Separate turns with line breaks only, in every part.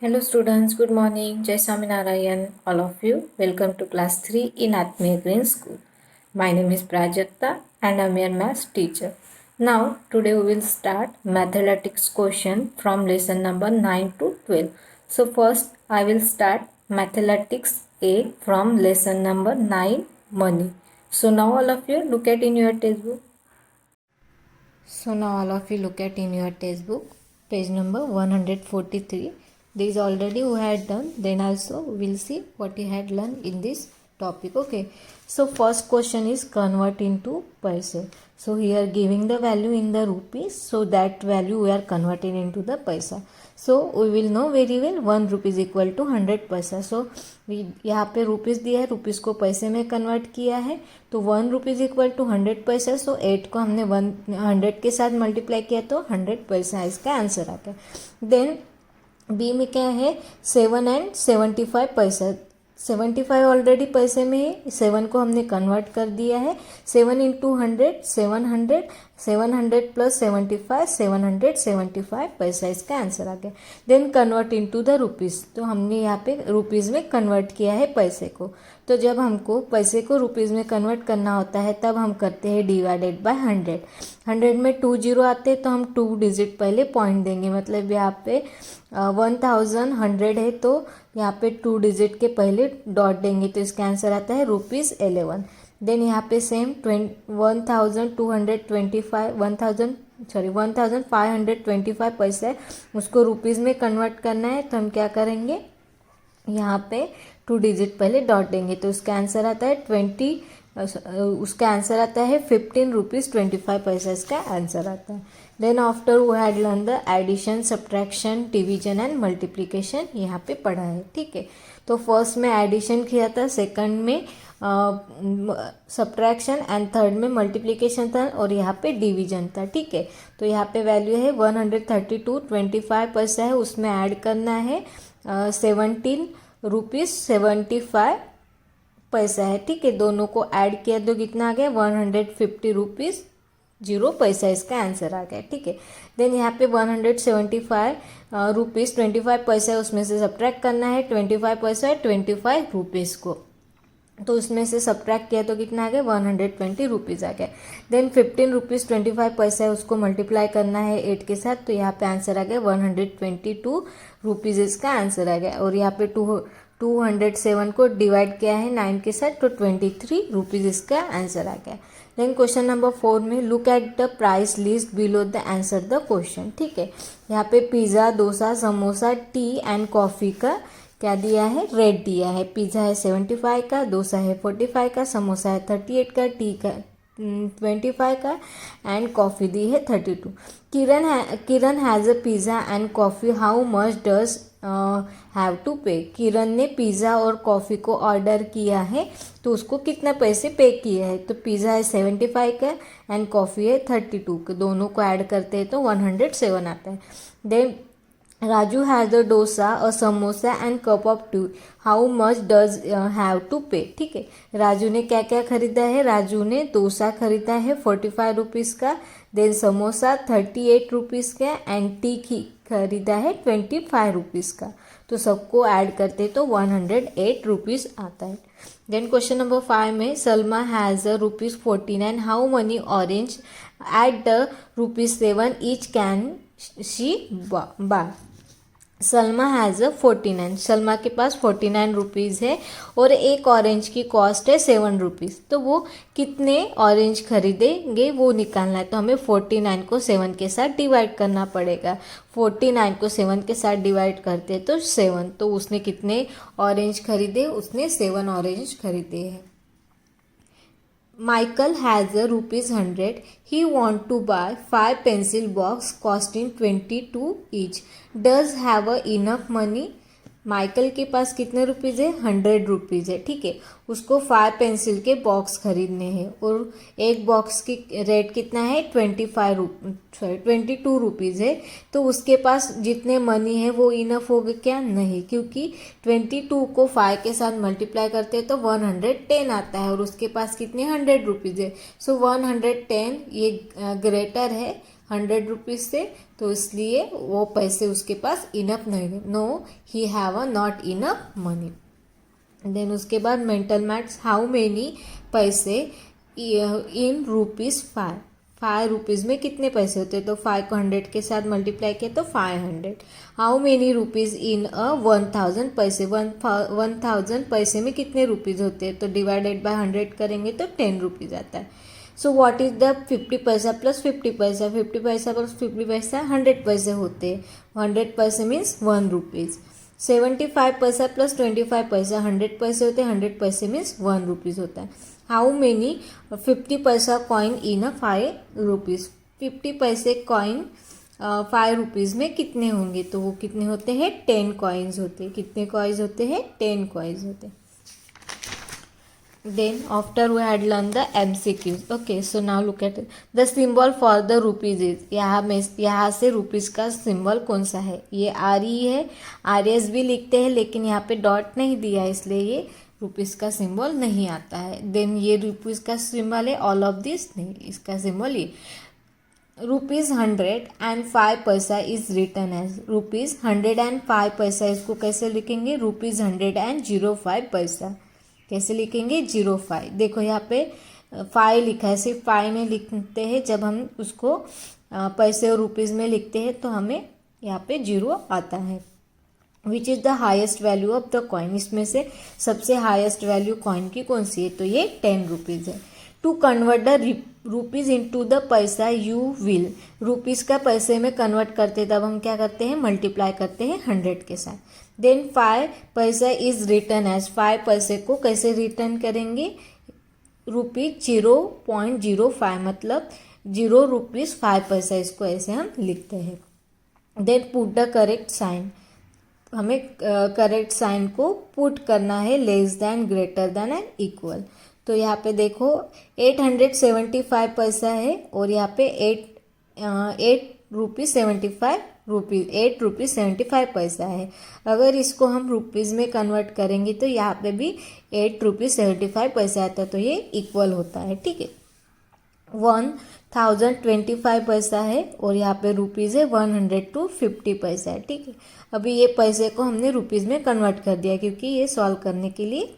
Hello students, good morning. Jai Swaminarayan, all of you. Welcome to class 3 in Atmiya Green School. My name is Prajakta and I am your maths teacher. Now, today we will start mathematics question from lesson number 9 to 12. So first, I will start mathematics A from lesson number 9, money. So now all of you look at in your textbook. So now all of you look at in your textbook, page number 143. This already we had done. Then also we will see what you had learned in this topic. Okay. So first question is convert into paise. So here giving the value in the rupees. So that value we are converting into the paisa. So we will know very well 1 rupees equal to 100 paisa. सो यहाँ पे rupees दिया है, rupees को पैसे में convert किया है. तो 1 रुपीज़ इक्वल टू 100 पैसा. सो 8 को हमने 100 के साथ मल्टीप्लाई किया तो 100 पैसा इसका आंसर आ गया. देन बी में क्या है 7 एंड 75 पैसा. 75 ऑलरेडी पैसे में है, 7 को हमने कन्वर्ट कर दिया है. 7 इंटू 100 700, 700 प्लस 75 775 पैसा इसका आंसर आ गया. Then convert into the rupees. तो हमने यहाँ पे रुपीज़ में कन्वर्ट किया है पैसे को. तो जब हमको पैसे को रुपीज़ में कन्वर्ट करना होता है तब हम करते हैं डिवाइडेड बाय 100. 100 में 2 जीरो आते हैं तो हम 2 डिजिट पहले पॉइंट देंगे. मतलब यहाँ पे 1100 है तो यहाँ पे 2 डिजिट के पहले डॉट देंगे तो इसका आंसर आता है ₹11. देन यहाँ पे सेम 1525 पैसा है, उसको रुपीज़ में कन्वर्ट करना है. तो हम क्या करेंगे, यहाँ पे 2 डिजिट पहले डॉट देंगे तो उसका आंसर आता है 15 रुपीज़ 25 पैसा इसका आंसर आता है. Then after we had learn the addition, subtraction, division and multiplication यहाँ पे पढ़ा है. ठीक है. तो फर्स्ट में एडिशन किया था, सेकंड में सब्ट्रैक्शन एंड थर्ड में मल्टीप्लिकेशन था और यहाँ पे डिवीजन था. ठीक है. तो यहाँ पे वैल्यू है 132.25 पैसा है, उसमें ऐड करना है 17 रुपीज़ 75 पैसा है. ठीक है. दोनों को ऐड किया तो कितना आ गया 150 रुपीज़ 0 पैसा इसका आंसर आ गया. ठीक है. देन यहाँ पे 175 रुपीज़ 25 पैसा है, उसमें से सब्ट्रैक्ट करना है 25 पैसा है 25 रुपीज़ को. तो उसमें से सब्ट्रैक्ट किया तो कितना आ गया 120 रुपीज़ आ गया. देन 15 रुपीज़ 25 पैसा है, उसको मल्टीप्लाई करना है 8 के साथ तो यहाँ पे आंसर आ गया 122 रुपीज़ इसका आंसर आ गया. और यहाँ पे 207 को डिवाइड किया है 9 के साथ तो 23 रुपीज़ इसका आंसर आ गया. देन क्वेश्चन नंबर 4 में look at the price list below the answer the question. ठीक है. यहाँ पे pizza, dosa, samosa, T and coffee का क्या दिया है, रेट दिया है. पिज़्ज़ा है 75 का, डोसा है 45 का, समोसा है 38 का, टी का 25 का एंड कॉफ़ी दी है 32. Kiran has a pizza and coffee, how much does have to pay. Kiran ने पिज़्ज़ा और कॉफ़ी को ऑर्डर किया है तो उसको कितना पैसे पे किए हैं. तो पिज़्ज़ा है 75 का एंड कॉफ़ी है 32 का, दोनों को ऐड करते हैं तो 107 आता है. Then Raju has a dosa, a samosa and cup of tea, how much does have to pay. ठीक है. राजू ने क्या क्या खरीदा है, राजू ने डोसा खरीदा है 45 रुपीज़ का, देन समोसा 38 रुपीज़ का एंड टी खरीदा है 25 रुपीज़ का. तो सबको ऐड करते तो 108 रुपीज़ आता है. देन क्वेश्चन नंबर 5 में Salma has a ₹49, how many orange at the ₹7 each can she buy. Salma has a 49, Salma के पास 49 रुपीज़ है और एक ऑरेंज की कॉस्ट है 7 रुपीज़. तो वो कितने ऑरेंज खरीदेंगे वो निकालना है. तो हमें 49 को 7 के साथ डिवाइड करना पड़ेगा. 49 को 7 के साथ डिवाइड करते तो 7. तो उसने कितने ऑरेंज खरीदे, उसने 7 ऑरेंज खरीदे हैं. Michael has a ₹100. He want to buy 5 pencil box costing 22 each. Does have a enough money? Michael के पास कितने रुपीज़ है, 100 रुपीज़ है. ठीक है. उसको 5 पेंसिल के बॉक्स खरीदने हैं और एक बॉक्स की रेट कितना है 22 रुपीज़ है. तो उसके पास जितने मनी है वो इनफ होगा क्या, नहीं, क्योंकि 22 को 5 के साथ मल्टीप्लाई करते हैं तो 110 आता है और उसके पास कितने 100 रुपीज़ है. सो 110 ये ग्रेटर है 100 रुपीज़ से, तो इसलिए वो पैसे उसके पास इनफ नहीं, no he have a not enough money. Then उसके बाद मेंटल मैथ्स, हाउ मेनी पैसे इन ₹5, 5 रुपीज़ में कितने पैसे होते हैं, तो 5 को 100 के साथ मल्टीप्लाई किया तो 500। हाउ मेनी रुपीज़ इन 1000 पैसे, 1000 पैसे में कितने रुपीज़ होते हैं, तो डिवाइडेड बाय 100 करेंगे तो 10 रुपीज़ आता है। सो व्हाट इज द 50 पैसा प्लस 50 पैसा, 50 पैसा प्लस 50 पैसा 100 पैसे होते हैं, 100 पैसे मीन्स 1 रुपीज़। 75 पैसा प्लस 25 पैसा 100 पैसे होते हैं, 100 पैसे मीन्स 1 रुपीज़ होता है। हाउ मेनी 50 पैसा कॉइन इन 5 रुपीज़, 50 पैसे कॉइन 5 रुपीज़ में कितने होंगे, तो वो कितने होते हैं, 10 कॉइन्स होते हैं। कितने कॉइन्स होते हैं, 10 कॉइन्स होते हैं। Then after we had learned the MCQs. Okay, so now look at it. The symbol for the rupees is, यहाँ से रुपीज़ का सिंबल कौन सा है, ये RE है, RS भी लिखते हैं लेकिन यहाँ पे डॉट नहीं दिया है इसलिए ये रुपीज़ का सिंबल नहीं आता है। देन ये रुपीज़ का सिंबल है, ऑल ऑफ दिस नहीं, इसका सिंबल ये ₹105 पैसा इज रिटर्न एज ₹105 पैसा, इसको कैसे लिखेंगे, ₹105 पैसा कैसे लिखेंगे, 05। देखो यहाँ पे 5 लिखा है, सिर्फ 5 में लिखते हैं, जब हम उसको पैसे और रुपीज़ में लिखते हैं तो हमें यहाँ पे 0 आता है। Which is the highest value of the coin, इसमें से सबसे हाइस्ट वैल्यू कॉइन की कौन सी है, तो ये 10 रुपीज़ है। To convert the rupees into the paisa you will, rupees का पैसे में कन्वर्ट करते तब हम क्या करते हैं, मल्टीप्लाई करते हैं 100 के साथ। देन 5 पैसा इज रिटर्न एज, 5 पैसे को कैसे रिटर्न करेंगे, ₹0.05 मतलब 0 रुपीज़ 5 पैसा, इसको ऐसे हम लिखते हैं। Then put the correct sign, हमें करेक्ट साइन को पुट करना है, less than, greater than and equal. तो यहाँ पे देखो 875 पैसा है और यहाँ पे 8 रुपीज़ 75 पैसा है। अगर इसको हम रुपीज़ में कन्वर्ट करेंगे तो यहाँ पे भी 8 रुपीज़ 75 पैसा आता है, तो ये इक्वल होता है, ठीक है। 1025 पैसा है और यहाँ पे रुपीज़ है 150 पैसा है, ठीक है। अभी ये पैसे को हमने रुपीज़ में कन्वर्ट कर दिया क्योंकि ये सॉल्व करने के लिए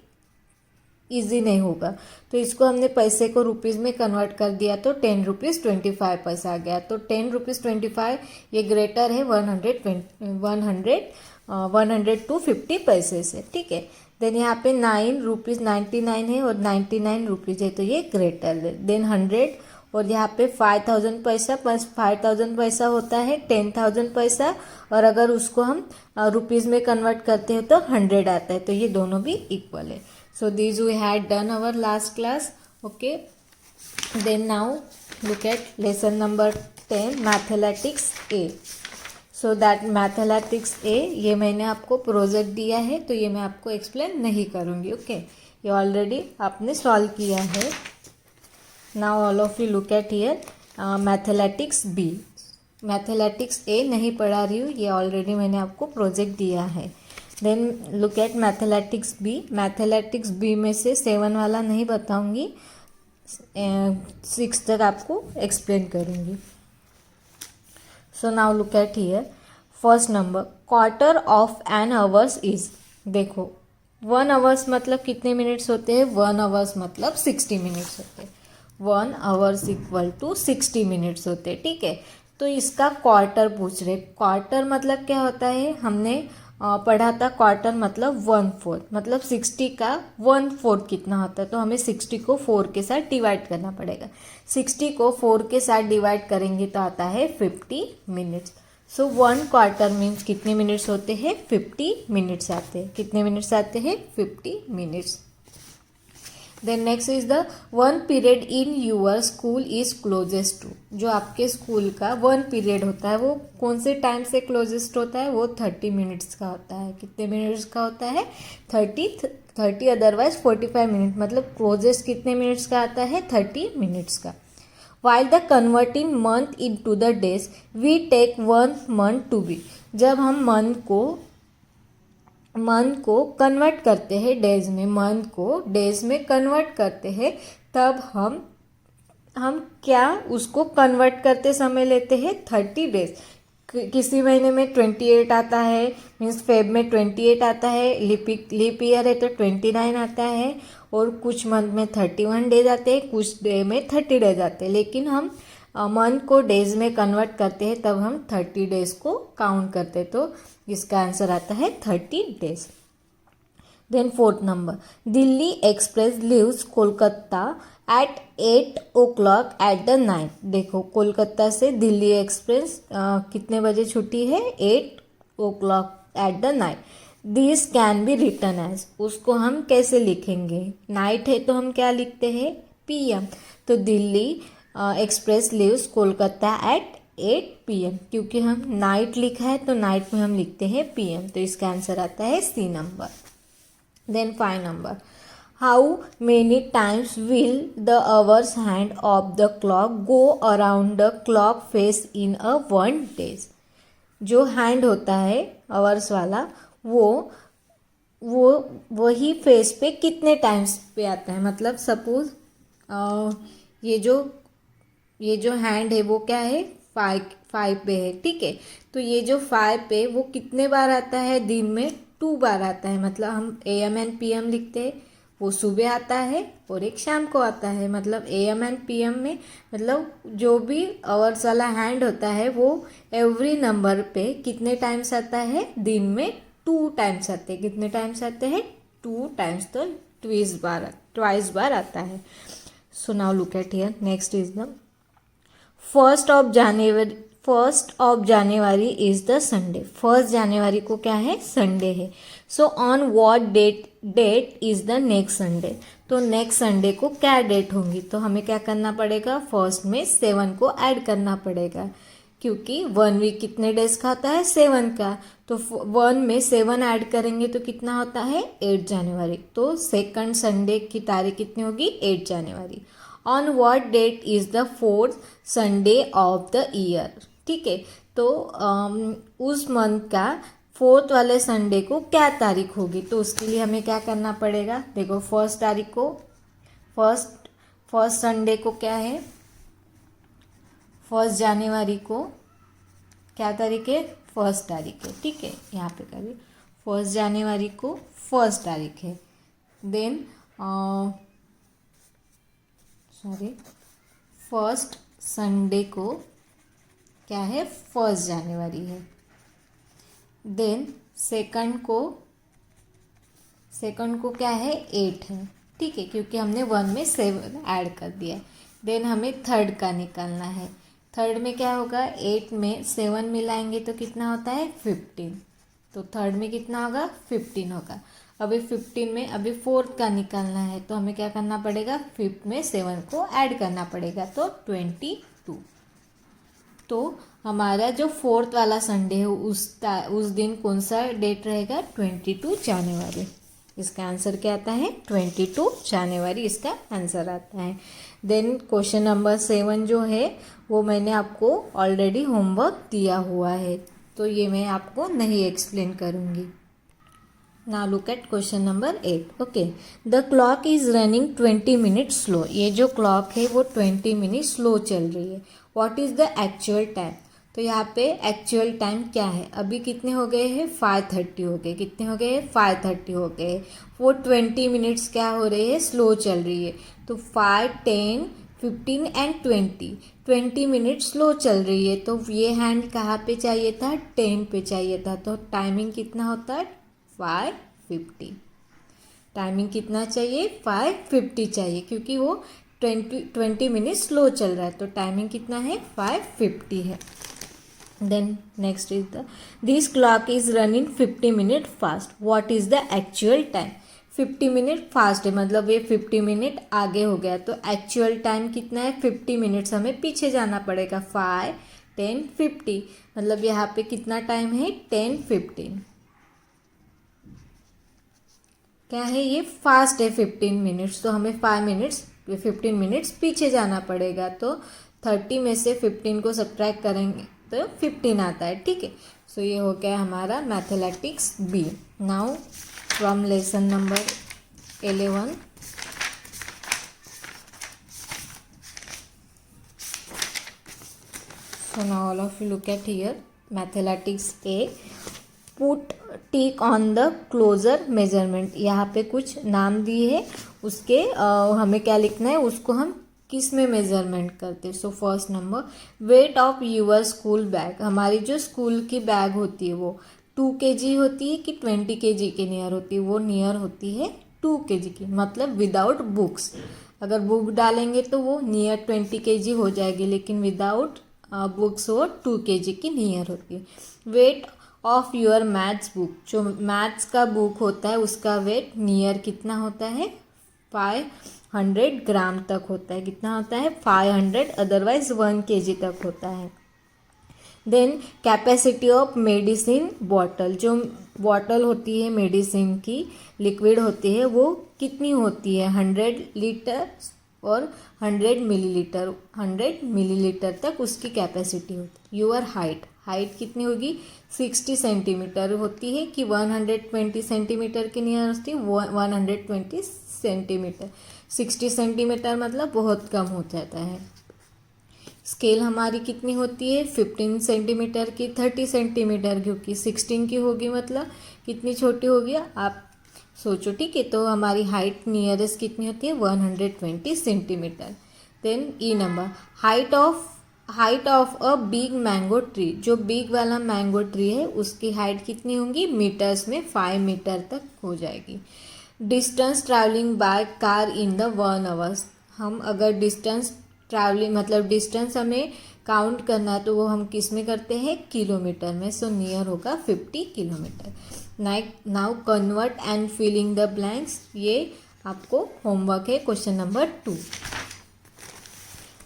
इजी नहीं होगा, तो इसको हमने पैसे को रुपीज़ में कन्वर्ट कर दिया तो 10 रुपीज़ 25 पैसा आ गया। तो 10 रुपीज़ 25 ये ग्रेटर है 150 पैसे से, ठीक है। देन यहाँ पे 9 रुपीज़ 99 है और 99 रुपीज़ है, तो ये ग्रेटर है। देन 100 और यहाँ पे 5000 पैसा प्लस 5000 पैसा होता है 10,000 पैसा, और अगर उसको हम रुपीज़ में कन्वर्ट करते हैं तो 100 आता है, तो ये दोनों भी इक्वल है। So these we had done our last class. Okay, then now look at lesson number 10, mathematics A. So that mathematics A, ये मैंने आपको प्रोजेक्ट दिया है तो ये मैं आपको एक्सप्लेन नहीं करूँगी, ओके ये ऑलरेडी आपने सॉल्व किया है। Now all of you look at here, mathematics B. mathematics A नहीं पढ़ा रही हूँ, ये ऑलरेडी मैंने आपको प्रोजेक्ट दिया है। Then look at mathematics B, mathematics B में से 7 वाला नहीं बताऊंगी, 6 तक आपको एक्सप्लेन करूंगी। So now look at here, first number, quarter of an hours is, देखो 1 आवर्स मतलब कितने मिनट्स होते हैं, 1 आवर्स मतलब 60 मिनट्स होते हैं, 1 आवर्स इक्वल टू 60 मिनट्स होते हैं, ठीक है। तो इसका क्वार्टर पूछ रहे, क्वार्टर मतलब क्या होता है, हमने पढ़ा था क्वार्टर मतलब 1/4, मतलब 60 का 1/4 कितना होता है, तो हमें 60 को 4 के साथ डिवाइड करना पड़ेगा। 60 को 4 के साथ डिवाइड करेंगे तो आता है 50 मिनट्स। सो 1 क्वार्टर मीन्स कितने मिनट्स होते हैं, 50 मिनट्स आते हैं। कितने मिनट्स आते हैं, 50 minutes. Then next is the 1 period in your school is closest to, जो आपके स्कूल का 1 पीरियड होता है वो कौन से टाइम से क्लोजेस्ट होता है, वो 30 मिनट्स का होता है। कितने मिनट्स का होता है, 30 अदरवाइज 45 मिनट, मतलब क्लोजेस्ट कितने मिनट्स का आता है, 30 मिनट्स का। While the converting month into the days we take 1 month to be, जब हम मंथ को कन्वर्ट करते हैं डेज में, मंथ को डेज में कन्वर्ट करते हैं, तब हम हम क्या उसको कन्वर्ट करते समय लेते हैं 30 डेज। किसी महीने में 28 आता है, मीन्स फेब में 28 आता है, लीप ईयर है तो 29 आता है, और कुछ मंथ में 31 डेज आते हैं, कुछ डे में 30 डेज आते हैं। लेकिन हम मंथ को डेज में कन्वर्ट करते हैं तब हम 30 डेज को काउंट करते हैं, तो इसका आंसर आता है 30 days. Then 4th number, Delhi express leaves Kolkata at 8 o'clock at the night. देखो कोलकाता से दिल्ली एक्सप्रेस कितने बजे छुट्टी है, 8 o'clock at the night. This can be written as, उसको हम कैसे लिखेंगे, नाइट है तो हम क्या लिखते हैं, PM। तो Delhi express leaves Kolkata at 8 PM, क्योंकि हम नाइट लिखा है तो नाइट में हम लिखते हैं PM, तो इसका आंसर आता है C number. Then 5 number, how many times will the hours hand of the clock go around the clock face in a 1 days. जो हैंड होता है आवर्स वाला, वो वही फेस पे कितने टाइम्स पे आता है। मतलब सपोज ये जो हैंड है वो क्या है, 5 पे है, ठीक है। तो ये जो 5 पे वो कितने बार आता है, दिन में 2 बार आता है। मतलब हम AM एंड PM लिखते हैं, वो सुबह आता है और एक शाम को आता है। मतलब AM एंड PM में मतलब जो भी आवर्स वाला हैंड होता है वो एवरी नंबर पे कितने टाइम्स आता है, दिन में 2 टाइम्स आते हैं। कितने टाइम्स आते हैं, 2 टाइम्स, तो ट्वाइस बार आता है। So now look at here, next is the 1st of January is the Sunday. 1st जनवरी को क्या है, संडे है। So on what date is the next Sunday. तो नेक्स्ट संडे को क्या डेट होंगी, तो हमें क्या करना पड़ेगा, 1st में 7 को ऐड करना पड़ेगा, क्योंकि 1 वीक कितने डेज का होता है, 7 का। तो 1 में 7 ऐड करेंगे तो कितना होता है, 8 जनवरी। तो सेकंड संडे की तारीख कितनी होगी, 8 जनवरी। On what date is the 4th Sunday of the year, ठीक है। तो उस मंथ का 4th वाले संडे को क्या तारीख होगी, तो उसके लिए हमें क्या करना पड़ेगा। देखो 1st तारीख को, फर्स्ट संडे को क्या है, 1st जनवरी को क्या तारीख है, 1st तारीख है, ठीक है। यहाँ पे करिए 1st जनवरी को 1st तारीख है। देन 1st संडे को क्या है, 1st जनवरी है। देन सेकंड को क्या है, 8 है, ठीक है, क्योंकि हमने 1 में 7 ऐड कर दिया है। देन हमें 3rd का निकालना है। 3rd में क्या होगा, 8 में 7 मिलाएंगे तो कितना होता है, 15। तो 3rd में कितना होगा, 15 होगा। अभी 15 में अभी 4th का निकालना है, तो हमें क्या करना पड़ेगा, 5th में 7 को ऐड करना पड़ेगा, तो 22। तो हमारा जो 4th वाला संडे है उस दिन कौन सा डेट रहेगा, 22 जनवरी। इसका आंसर क्या आता है, 22 जनवरी इसका आंसर आता है। देन क्वेश्चन नंबर 7 जो है वो मैंने आपको ऑलरेडी होमवर्क दिया हुआ है, तो ये मैं आपको नहीं एक्सप्लेन करूँगी। Now look at question number 8। Okay, the clock is running 20 minutes slow. ये जो क्लॉक है वो 20 मिनट स्लो चल रही है। What is the actual time. तो यहाँ पे एक्चुअल टाइम क्या है, अभी कितने हो गए हैं, 5:30 हो गए। कितने हो गए, 5:30 हो गए। वो 20 मिनट्स क्या हो रही है, स्लो चल रही है। तो 5, 10, 15 एंड 20 मिनट स्लो चल रही है। तो ये हैंड कहाँ पे चाहिए था, 10 पे चाहिए था। तो टाइमिंग कितना होता है, 5:50। टाइमिंग कितना चाहिए, 5:50 चाहिए, क्योंकि वो 20 मिनट स्लो चल रहा है। तो टाइमिंग कितना है, 5:50 है। Then next is this clock is running 50 minute fast. What is the actual time. 50 minute fast है, मतलब ये 50 मिनट आगे हो गया। तो एक्चुअल टाइम कितना है, 50 मिनट्स हमें पीछे जाना पड़ेगा। 5, 10, 50, मतलब यहाँ पे कितना टाइम है, 10, 15। क्या है, ये फास्ट है 15 मिनट्स, तो हमें 15 मिनट्स पीछे जाना पड़ेगा। तो 30 में से 15 को सब्ट्रैक्ट करेंगे तो 15 आता है, ठीक है। सो ये हो गया हमारा mathematics B. Now from lesson number 11, So now all of you look at here, mathematics A, put tick on the closer measurement. यहाँ पे कुछ नाम दिए है, उसके हमें क्या लिखना है, उसको हम किस में मेजरमेंट करते हैं। So first number, weight of your school bag. हमारी जो स्कूल की बैग होती है वो 2 kg होती है कि 20 kg के नियर होती है, वो नियर होती है 2 kg की, मतलब विदाउट बुक्स। अगर बुक डालेंगे तो वो नियर 20 kg हो जाएगी, लेकिन विदाउट बुक्स वो 2 kg की नियर होती है। Weight of your maths book, जो मैथ्स का बुक होता है उसका वेट नियर कितना होता है, 500 ग्राम तक होता है। कितना होता है, 500, अदरवाइज 1 kg तक होता है। Then capacity of medicine bottle, जो बॉटल होती है मेडिसिन की, लिक्विड होती है, वो कितनी होती है, 100 लीटर और 100 मिलीलीटर, 100 मिलीलीटर तक उसकी कैपेसिटी होती है। योर हाइट, हाइट कितनी होगी, 60 सेंटीमीटर होती है कि 120 सेंटीमीटर के नियर होती है, 120 सेंटीमीटर। 60 सेंटीमीटर मतलब बहुत कम हो जाता है। स्केल हमारी कितनी होती है, 15 सेंटीमीटर की, 30 सेंटीमीटर, क्योंकि 16 की होगी मतलब कितनी छोटी होगी, आप सोचो, ठीक है। तो हमारी हाइट नियरेस्ट कितनी होती है, 120 centimetre. Then E number, height of a big mango tree, जो बिग वाला मैंगो ट्री है उसकी हाइट कितनी होगी, मीटर्स में 5 मीटर तक हो जाएगी। Distance travelling by car in the 1 hours, हम अगर डिस्टेंस ट्रैवलिंग मतलब डिस्टेंस हमें काउंट करना है तो वो हम किस में करते हैं, किलोमीटर में। सो नियर होगा 50 kilometre. Now convert and filling the blanks, ये आपको होमवर्क है, question number 2।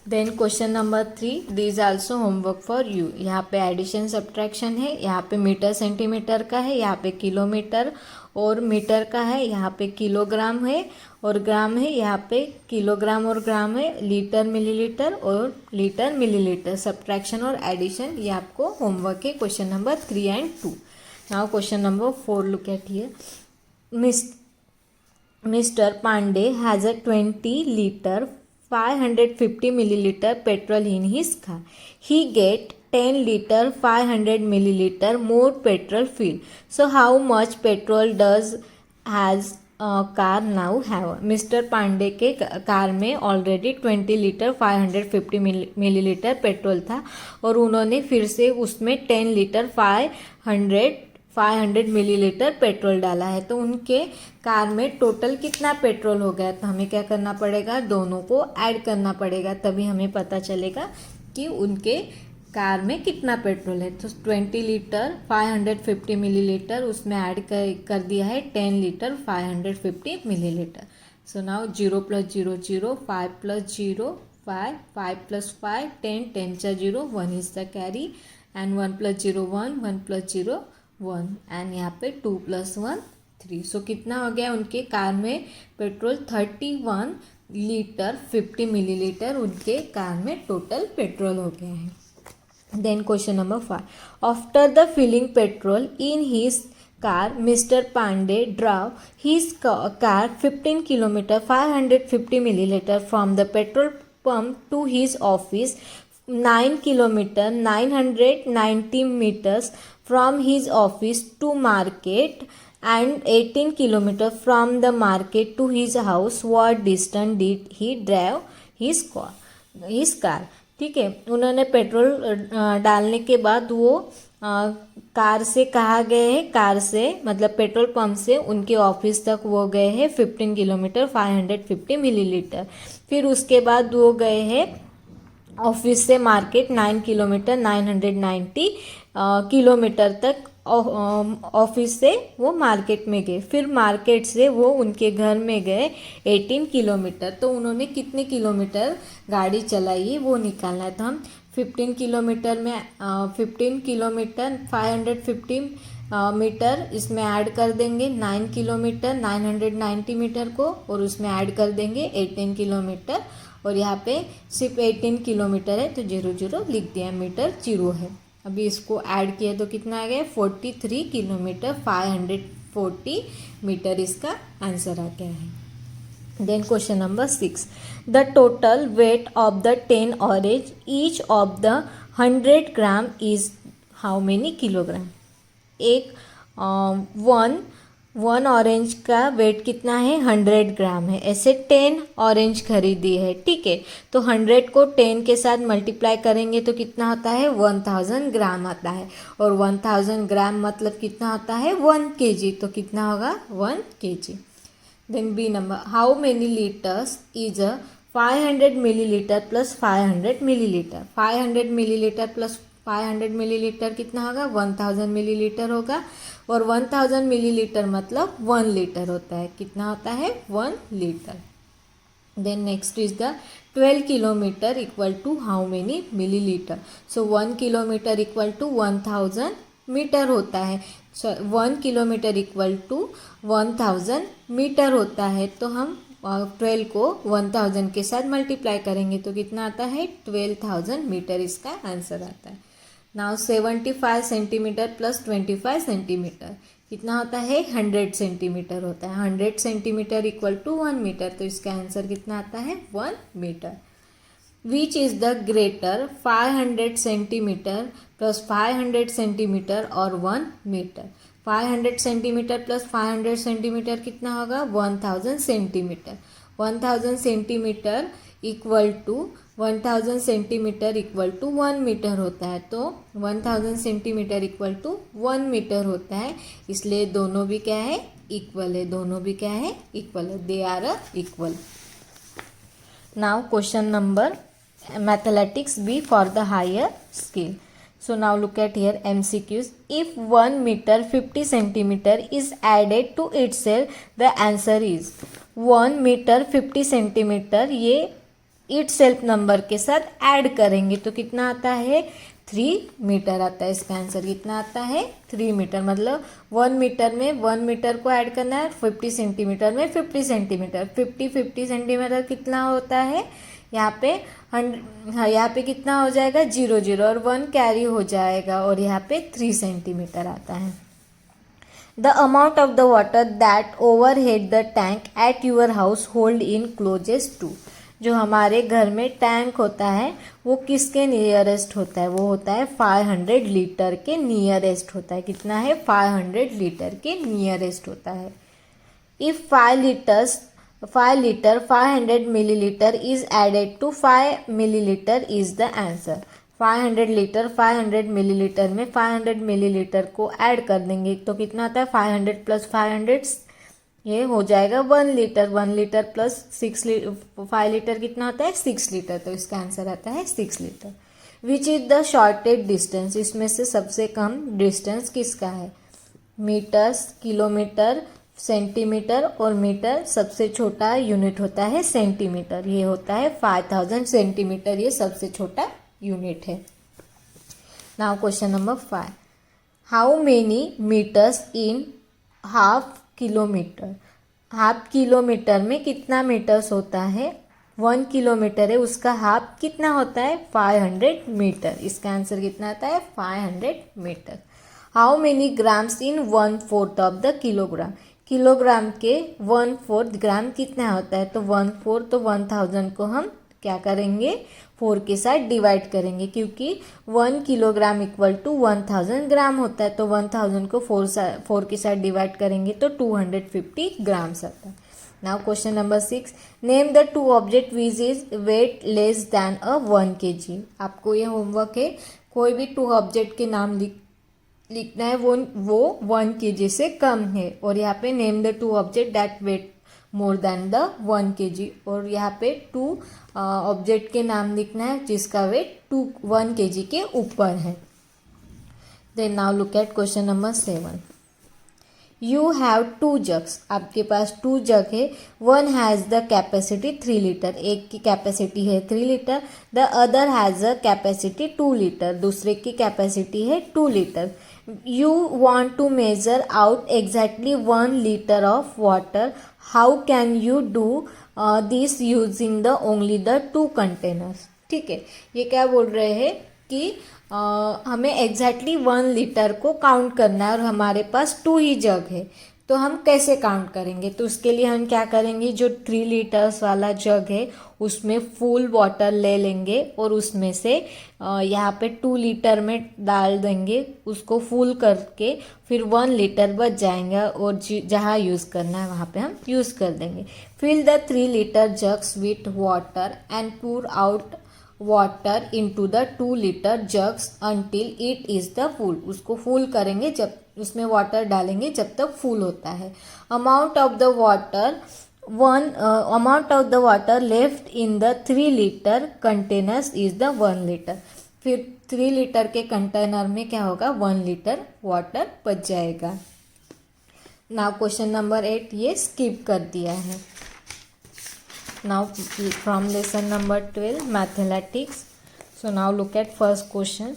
Then question number 3, this also homework for you. यहाँ पे एडिशन सब्ट्रैक्शन है, यहाँ पे मीटर सेंटीमीटर का है, यहाँ पे किलोमीटर और मीटर का है, यहाँ पे किलोग्राम है और ग्राम है, यहाँ पे किलोग्राम और ग्राम है, लीटर मिलीलीटर और लीटर मिलीलीटर। सब्ट्रैक्शन और एडिशन ये आपको होमवर्क है, question number 3 and 2। Now question number 4, look at here. Mr. Pandey has a 20 liter 550 milliliter petrol in his car. He get 10 liter 500 milliliter more petrol filled. So how much petrol does has car now have. Mister Pandey के car में already 20 litre 550 millilitre petrol था और उन्होंने फिर से उसमें 10 litre 500 millilitre petrol डाला है। तो उनके कार में टोटल कितना पेट्रोल हो गया, तो हमें क्या करना पड़ेगा, दोनों को ऐड करना पड़ेगा, तभी हमें पता चलेगा कि उनके कार में कितना पेट्रोल है। तो 20 लीटर 550 मिलीलीटर उसमें ऐड कर दिया है 10 litre 550 millilitre. So now 0 + 0 0, 5 + 0 5, 5 + 5 10, 10 × 0 1 is the carry, and 1 + 0 1, 1 + 0 1, and यहाँ पे 2 + 1 3। सो कितना हो गया उनके कार में पेट्रोल, 31 लीटर 50 मिलीलीटर उनके कार में टोटल पेट्रोल हो गया है। Then question number 5. After the filling petrol in his car, Mr. Pandey drove his car 15 km 550 milliliter from the petrol pump to his office, 9 km 990 meters from his office to market, and 18 km from the market to his house. What distance did he drive his car? ठीक है, उन्होंने petrol डालने के बाद वो car से कहाँ गए हैं, कार से मतलब पेट्रोल पंप से उनके ऑफिस तक वो गए हैं 15 किलोमीटर 550 मिलीलीटर। फिर उसके बाद वो गए हैं ऑफिस से मार्केट 9 किलोमीटर 990 किलोमीटर तक। ऑफिस से वो मार्केट में गए, फिर मार्केट से वो उनके घर में गए 18 किलोमीटर। तो उन्होंने कितने किलोमीटर गाड़ी चलाई वो निकालना है। तो हम 15 किलोमीटर में 15 किलोमीटर 550 मीटर इसमें ऐड कर देंगे, 9 किलोमीटर 990 मीटर को, और उसमें ऐड कर देंगे 18 किलोमीटर, और यहाँ पे सिर्फ 18 किलोमीटर है तो 0 0 लिख दिया, मीटर 0 है। अभी इसको ऐड किया तो कितना आ गया, 43 किलोमीटर 540 मीटर इसका आंसर आ गया है। Then question number 6, the total weight of the 10 orange each of the 100 gram is how many kilogram. एक वन ऑरेंज का वेट कितना है, 100 ग्राम है। ऐसे 10 ऑरेंज खरीदी है, ठीक है। तो 100 को 10 के साथ मल्टीप्लाई करेंगे तो कितना होता है, 1000 ग्राम आता है। और 1000 ग्राम मतलब कितना होता है, 1 kg। तो कितना होगा, 1 kg। Then B number, how many litres is a 500 millilitre plus 500 millilitre. 500 millilitre plus 500 millilitre कितना होगा, 1000 मिलीलीटर होगा। और 1000 मिलीलीटर मतलब 1 लीटर होता है। कितना होता है, 1 litre. Then next is the 12 kilometre equal to how many millilitre. So 1 kilometre equal to 1000 metre होता है। 1 किलोमीटर इक्वल टू 1000 मीटर होता है। तो हम 12 को 1000 के साथ मल्टीप्लाई करेंगे तो कितना आता है, 12000 मीटर इसका आंसर आता है। नाउ 75 सेंटीमीटर प्लस 25 सेंटीमीटर कितना होता है, 100 सेंटीमीटर होता है। 100 सेंटीमीटर इक्वल टू 1 मीटर। तो इसका आंसर कितना आता है, 1 metre. Which is the greater 500 centimetre plus 500 centimetre और 1 मीटर। 500 सेंटीमीटर प्लस 500 सेंटीमीटर कितना होगा, 1000 centimetre. 1000 centimetre equal to 1000 centimetre equal to 1 metre होता है। तो 1000 सेंटीमीटर इक्वल टू 1 मीटर होता है। इसलिए दोनों भी क्या है, इक्वल है। दोनों भी क्या है, इक्वल है। They are equal. Now question number mathematics B for the higher scale. So now look at here MCQs. If 1 meter 50 centimeter is added to itself, the answer is 1 meter 50 centimeter. ये itself number के साथ add करेंगे तो कितना आता है, 3 metre आता है। इसका आंसर कितना आता है, 3 मीटर। मतलब 1 मीटर में 1 मीटर को ऐड करना है, 50 सेंटीमीटर में 50 सेंटीमीटर। 50 सेंटीमीटर कितना होता है, यहाँ पे 100, हाँ यहाँ पे कितना हो जाएगा, 0 0 और 1 कैरी हो जाएगा और यहाँ पे 3 सेंटीमीटर आता है। The amount of the water that overhead the tank at your house hold in closest to. जो हमारे घर में टैंक होता है वो किसके नियरेस्ट होता है, वो होता है 500 लीटर के नियरेस्ट होता है। कितना है, 500 लीटर के नियरेस्ट होता है। If 5 litre 500 millilitre is added to 5 millilitre is the answer. 500 litre 500 millilitre में 500 मिलीलीटर को ऐड कर देंगे तो कितना आता है, 500 प्लस 500 ये हो जाएगा 1 लीटर। 1 लीटर प्लस 5 लीटर कितना होता है, 6 लीटर। तो इसका आंसर आता है 6 litre. Which is the shortage distance, इसमें से सबसे कम डिस्टेंस किसका है, मीटर्स, किलोमीटर, सेंटीमीटर और मीटर। सबसे छोटा यूनिट होता है सेंटीमीटर, ये होता है 5000 सेंटीमीटर, ये सबसे छोटा यूनिट है। Now question number 5, how many metres in half kilometre. Half kilometre में कितना मीटर्स होता है, 1 किलोमीटर है, उसका हाफ कितना होता है, 500 मीटर। इसका आंसर कितना आता है, 500 metre. How many grams in 1/4 of the kilogram. Kilogram के 1/4 ग्राम कितना होता है, तो 1/4 तो 1000 को हम क्या करेंगे, 4 के साथ डिवाइड करेंगे क्योंकि 1 किलोग्राम इक्वल टू 1000 ग्राम होता है। तो 1000 को 4 के साथ डिवाइड करेंगे तो 250 ग्राम्स आता है। Now question number 6, name the 2 object which is weight less than a 1 kg। आपको ये होमवर्क है, कोई भी 2 ऑब्जेक्ट के नाम लिखना है, वो 1 kg से कम है। और यहाँ पे name the 2 object that weight more than the 1 kg। और यहाँ पे 2 ऑब्जेक्ट के नाम लिखना है जिसका वेट 1 kg के ऊपर है। Then now look at question number 7, you have 2 jugs. आपके पास 2 जग है, one has the capacity 3 litre, एक की कैपेसिटी है 3 litre. The other has a capacity 2 litre, दूसरे की कैपेसिटी है 2 litre. You want to measure out exactly 1 liter of water. How can you do this using the only the 2 containers? ठीक है, ये क्या बोल रहे हैं कि हमें एग्जैक्टली 1 लीटर को काउंट करना है और हमारे पास 2 ही जग है। तो हम कैसे काउंट करेंगे, तो उसके लिए हम क्या करेंगे, जो 3 लीटर्स वाला जग है उसमें फुल वाटर ले लेंगे और उसमें से यहाँ पे 2 लीटर में डाल देंगे, उसको फुल करके फिर 1 लीटर बच जाएंगे और जहाँ यूज़ करना है वहाँ पे हम यूज़ कर देंगे। Fill the 3 litre jugs with water and pour out water into the 2 litre jugs until it is the full. उसको फुल करेंगे, जब उसमें वाटर डालेंगे जब तक फुल होता है। Amount of the water left in the 3 litre containers is the 1 litre. फिर 3 लीटर के कंटेनर में क्या होगा, 1 लीटर वाटर बच जाएगा। नाउ क्वेश्चन नंबर 8 ये स्किप कर दिया है। Now from lesson number 12 mathematics. So now look at first question.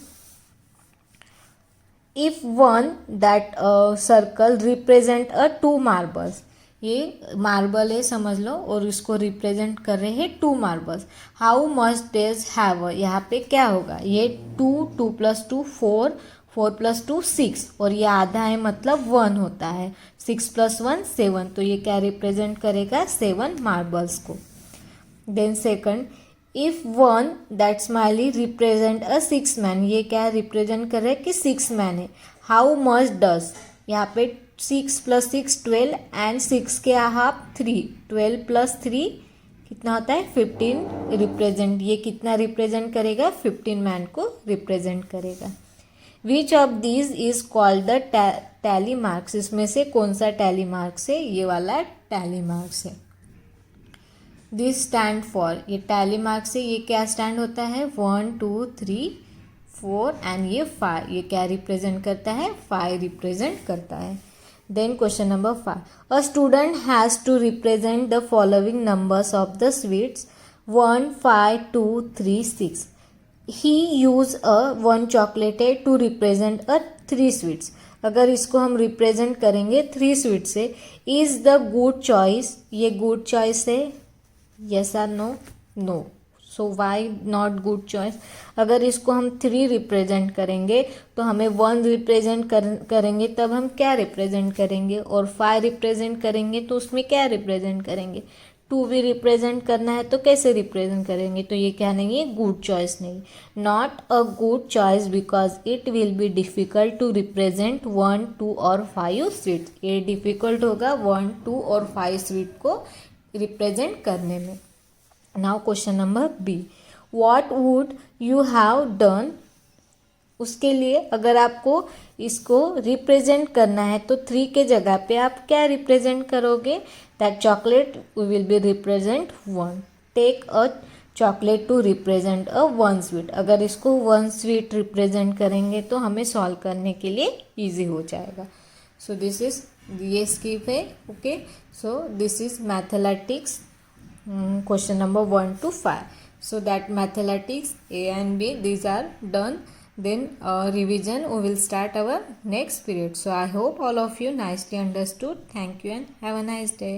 If one that circle represent a 2 marbles, ये मार्बल है समझ लो और इसको रिप्रेजेंट कर रहे हैं 2 marbles. How much days have, यहाँ पे क्या होगा, ये 2 2 + 2 4 4 + 2 6 और ये आधा है मतलब 1 होता है, 6 + 1 7, तो ये क्या रिप्रेजेंट करेगा, 7 मार्बल्स को। Then second, if one that smiley represent a 6 man, ये क्या रिप्रेजेंट कर रहा है कि 6 मैन है। हाउ मच डज, यहाँ पे 6 + 6 12 एंड 6 के हाफ 3, 12 + 3 कितना होता है 15 रिप्रेजेंट, ये कितना रिप्रेजेंट करेगा, 15 मैन को रिप्रेजेंट करेगा। Which of these is called the tally marks, इसमें से कौन सा टैली मार्क्स है, ये वाला टैली मार्क्स है। दिस स्टैंड फॉर, ये टैली मार्क्स से ये क्या स्टैंड होता है, 1 2 3 4 एंड ये 5, ये क्या रिप्रेजेंट करता है, 5 रिप्रेजेंट करता है। Then question number 5, a student has to represent the following numbers of the sweets 1 5 2 3 6। He use a 1 chocolate to represent a 3 sweets. अगर इसको हम रिप्रेजेंट करेंगे 3 स्वीट से, इज द गुड चॉइस, ये गुड चॉइस है, yes or no, no, so why not good choice. अगर इसको हम 3 रिप्रेजेंट करेंगे तो हमें 1 रिप्रेजेंट करेंगे तब हम क्या रिप्रेजेंट करेंगे, और 5 रिप्रेजेंट करेंगे तो उसमें क्या रिप्रेजेंट करेंगे, 2 भी रिप्रेजेंट करना है तो कैसे रिप्रेजेंट करेंगे, तो ये क्या नहीं है, गुड चॉइस नहीं। Not a good choice because it will be difficult to represent 1 2 और 5 स्वीट, ये डिफ़िकल्ट होगा 1 2 और 5 स्वीट को रिप्रेजेंट करने में। Now question number B, what would you have done, उसके लिए अगर आपको इसको रिप्रेजेंट करना है तो 3 के जगह पे आप क्या रिप्रेजेंट करोगे, that chocolate will be represent 1, take a chocolate to represent a 1 sweet. अगर इसको 1 स्वीट रिप्रेजेंट करेंगे तो हमें सॉल्व करने के लिए ईजी हो जाएगा। सो दिस इज, ये स्किप है, okay. So this is mathematics question number 1 to 5. So that mathematics A and B, these are done. Then revision we will start our next period. So I hope all of you nicely understood. Thank you and have a nice day.